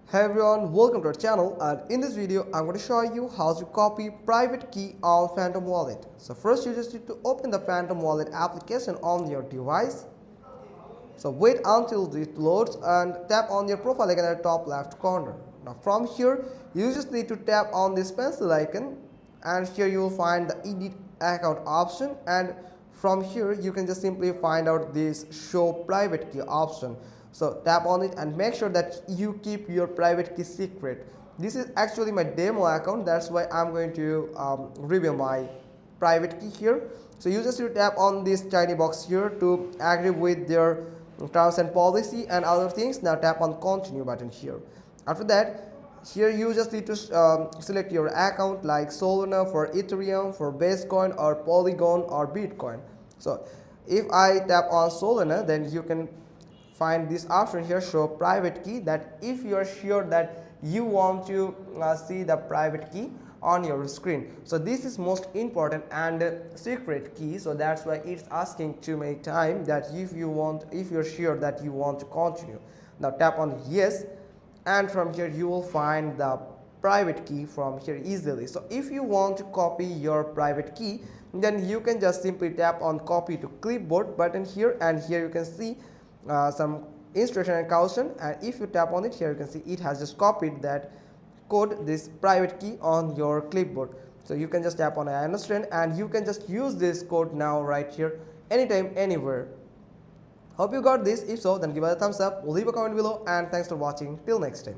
Hey everyone, welcome to our channel, and in this video I'm going to show you how to copy private key on Phantom Wallet. So first you just need to open the Phantom Wallet application on your device. So wait until it loads and tap on your profile icon at the top left corner. Now from here you just need to tap on this pencil icon, and here you will find the edit account option, and from here you can just simply find out this show private key option. So tap on it and make sure that you keep your private key secret. This is actually my demo account, that's why I'm going to reveal my private key here. So you just need to tap on this tiny box here to agree with their terms and policy and other things. Now tap on continue button here. After that, here you just need to select your account like Solana, for Ethereum, for Basecoin, or Polygon, or Bitcoin. So if I tap on Solana, then you can find this option here, show private key, that if you are sure that you want to see the private key on your screen. So this is most important and secret key, so that's why it's asking too many times that if you're sure that you want to continue. Now tap on yes, and from here you will find the private key from here easily. So if you want to copy your private key, then you can just simply tap on copy to clipboard button here, and here you can see some instruction and caution, and if you tap on it, here you can see it has just copied that code, this private key, on your clipboard. So you can just tap on I understand, and you can just use this code now right here, anytime, anywhere. Hope you got this. If so, then give it a thumbs up, leave a comment below, and thanks for watching. Till next time.